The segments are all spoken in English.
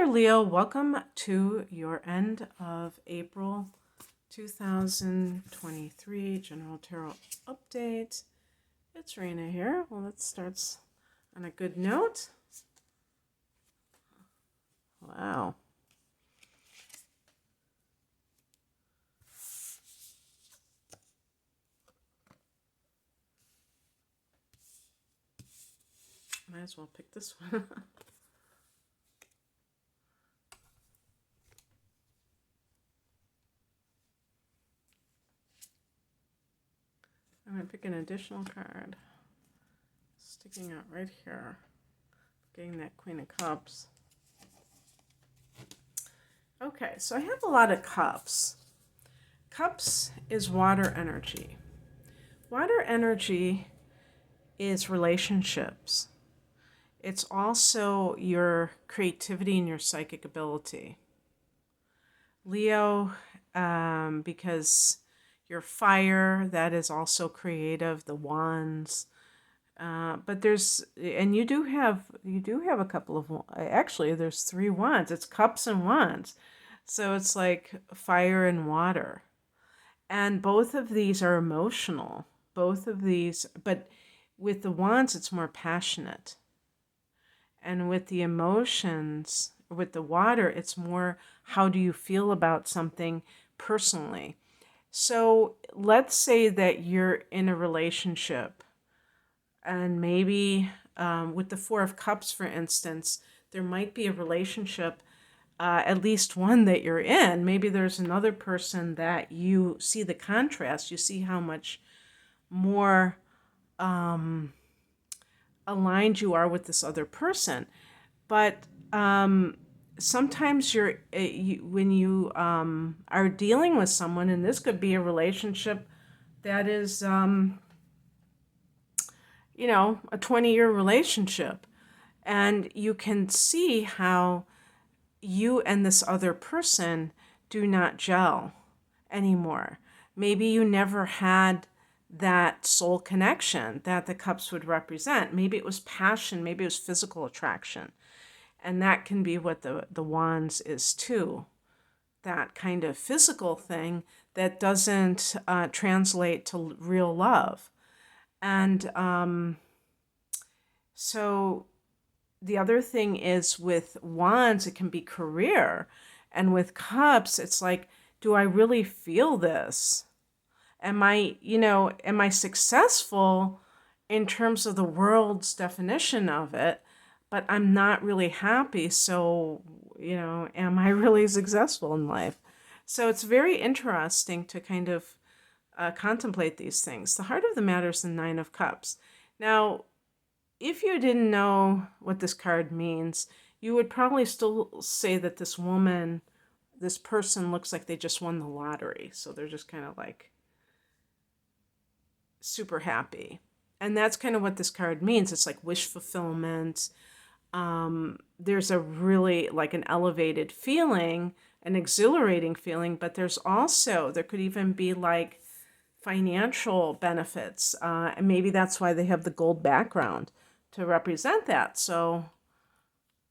there, Leo. Welcome to your end of April 2023 General Tarot Update. It's Raina here. Well, that starts on a good note. Wow. Might as well pick this one. I'm going to pick an additional card. Sticking out right here. Getting that Queen of Cups. Okay, so I have a lot of cups. Cups is water energy. Water energy is relationships. It's also your creativity and your psychic ability. Leo, because your fire, that is also creative, the wands. But you do have a couple of, actually there's 3 wands. It's cups and wands. So it's like fire and water. And both of these are emotional. Both of these, but with the wands, it's more passionate. And with the emotions, with the water, it's more how do you feel about something personally. So let's say that you're in a relationship and maybe with the 4 of Cups, for instance, there might be a relationship, at least one that you're in. Maybe there's another person that you see the contrast. You see how much more aligned you are with this other person. But sometimes when you are dealing with someone, and this could be a relationship that is, a 20-year relationship, and you can see how you and this other person do not gel anymore. Maybe you never had that soul connection that the cups would represent. Maybe it was passion, maybe it was physical attraction. And that can be what the wands is too. That kind of physical thing that doesn't translate to real love. And so the other thing is with wands, it can be career. And with cups, it's like, do I really feel this? Am I successful in terms of the world's definition of it, but I'm not really happy. So, am I really successful in life? So it's very interesting to kind of contemplate these things. The heart of the matter is the 9 of Cups. Now, if you didn't know what this card means, you would probably still say that this person looks like they just won the lottery. So they're just kind of like super happy. And that's kind of what this card means. It's like wish fulfillment. There's a really like an elevated feeling, an exhilarating feeling, but there could even be like financial benefits. And maybe that's why they have the gold background to represent that. So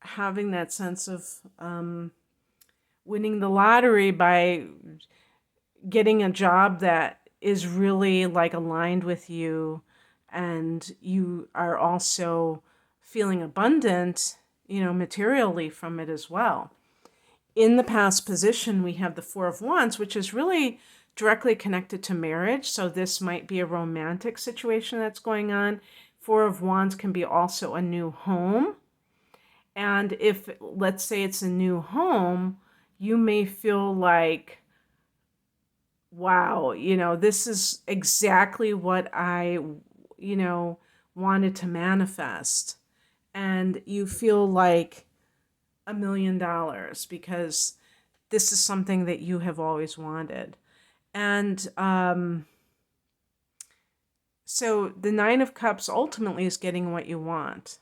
having that sense of winning the lottery by getting a job that is really like aligned with you, and you are also feeling abundant, materially from it as well. In the past position, we have the 4 of Wands, which is really directly connected to marriage. So this might be a romantic situation that's going on. 4 of Wands can be also a new home. And if, let's say it's a new home, you may feel like, wow, this is exactly what I, wanted to manifest. And you feel like $1 million because this is something that you have always wanted. And so the 9 of Cups ultimately is getting what you want,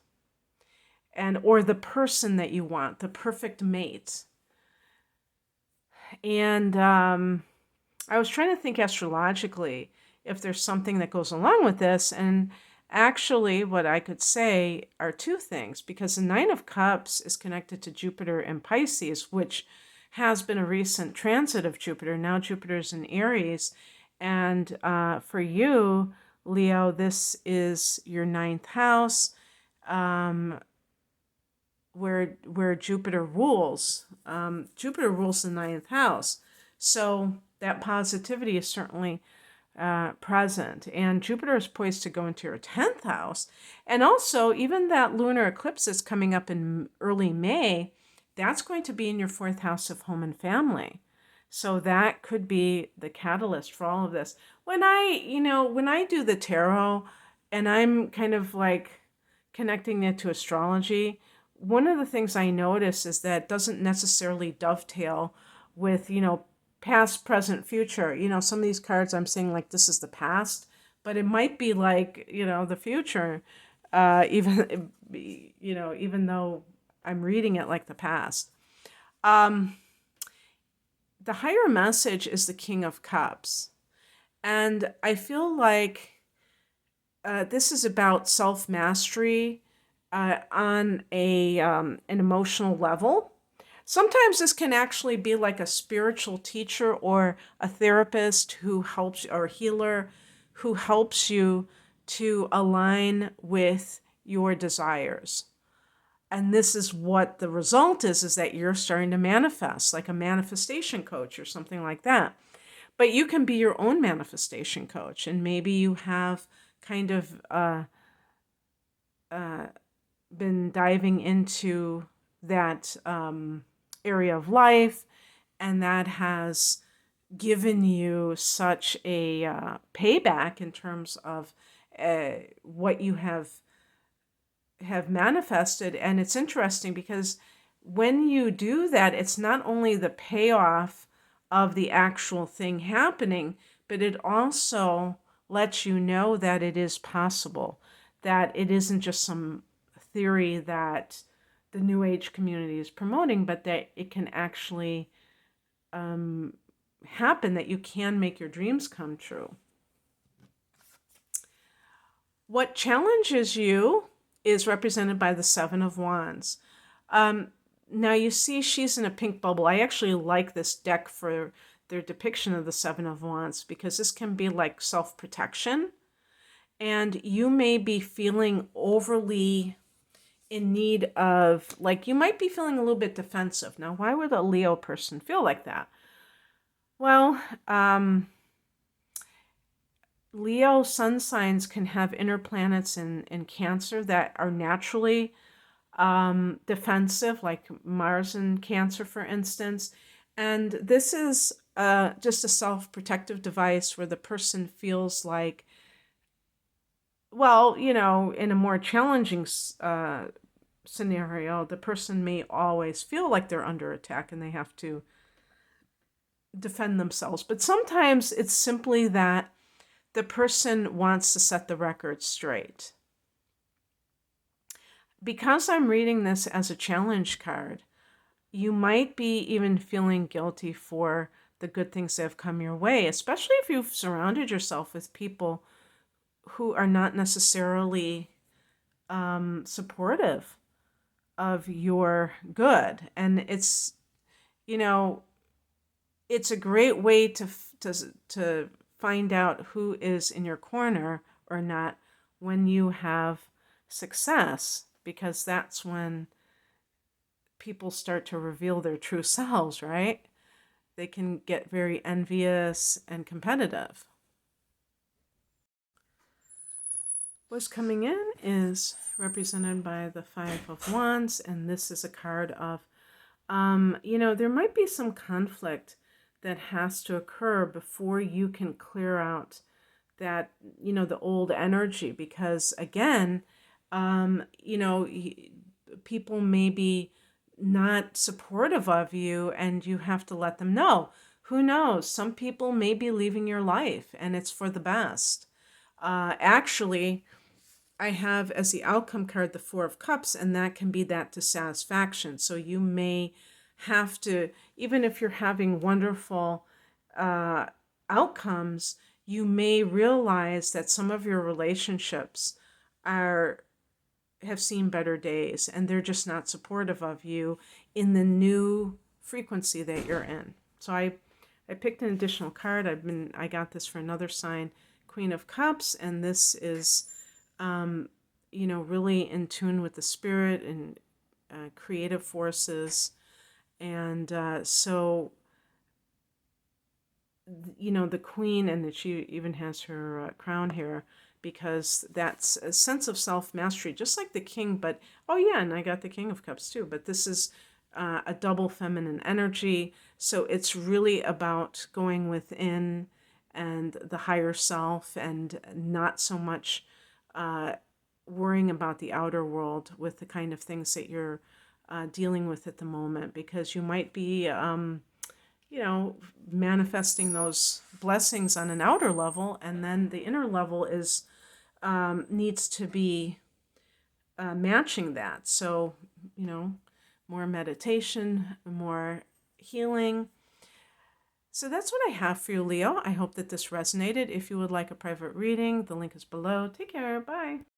or the person that you want, the perfect mate. And I was trying to think astrologically if there's something that goes along with this, and Actually, what I could say are two things, because the Nine of Cups is connected to Jupiter in Pisces, which has been a recent transit of Jupiter. Now Jupiter's in Aries. And for you, Leo, this is your ninth house, um, where Jupiter rules. Jupiter rules the ninth house. So that positivity is certainly present. And Jupiter is poised to go into your 10th house. And also, even that lunar eclipse that's coming up in early May, that's going to be in your fourth house of home and family. So that could be the catalyst for all of this. When I do the tarot and I'm kind of like connecting it to astrology, one of the things I notice is that it doesn't necessarily dovetail with, past, present, future. Some of these cards I'm saying like this is the past, but it might be like, the future, even though I'm reading it like the past. The higher message is the King of Cups. And I feel like this is about self-mastery on an emotional level. Sometimes this can actually be like a spiritual teacher or a therapist who helps, or a healer who helps you to align with your desires. And this is what the result is that you're starting to manifest, like a manifestation coach or something like that. But you can be your own manifestation coach, and maybe you have kind of been diving into that area of life, and that has given you such a payback in terms of what you have manifested. And it's interesting because when you do that, it's not only the payoff of the actual thing happening, but it also lets you know that it is possible, that it isn't just some theory that the New Age community is promoting, but that it can actually happen, that you can make your dreams come true. What challenges you is represented by the Seven of Wands. Now you see she's in a pink bubble. I actually like this deck for their depiction of the Seven of Wands because this can be like self-protection. And you may be feeling overly in need of, like, you might be feeling a little bit defensive. Now, why would a Leo person feel like that? Well, Leo sun signs can have inner planets in Cancer that are naturally defensive, like Mars in Cancer, for instance. And this is just a self-protective device where the person feels like, well, in a more challenging scenario, the person may always feel like they're under attack and they have to defend themselves. But sometimes it's simply that the person wants to set the record straight. Because I'm reading this as a challenge card, you might be even feeling guilty for the good things that have come your way, especially if you've surrounded yourself with people who are not necessarily supportive of your good. And it's, it's a great way to find out who is in your corner or not when you have success, because that's when people start to reveal their true selves, right? They can get very envious and competitive. What's coming in is represented by the Five of Wands, and this is a card of, there might be some conflict that has to occur before you can clear out that, the old energy, because again, people may be not supportive of you and you have to let them know. Who knows? Some people may be leaving your life and it's for the best. Actually, I have as the outcome card the Four of Cups, and that can be that dissatisfaction. So you may have to, even if you're having wonderful outcomes, you may realize that some of your relationships are have seen better days, and they're just not supportive of you in the new frequency that you're in. So I picked an additional card. I got this for another sign, Queen of Cups, and this is really in tune with the spirit and creative forces. And so the queen, and that she even has her crown here, because that's a sense of self-mastery, just like the king. But oh yeah, and I got the King of Cups too, but this is a double feminine energy. So it's really about going within and the higher self, and not so much worrying about the outer world with the kind of things that you're dealing with at the moment, because you might be manifesting those blessings on an outer level, and then the inner level is needs to be matching that. So, more meditation, more healing. So that's what I have for you, Leo. I hope that this resonated. If you would like a private reading, the link is below. Take care. Bye.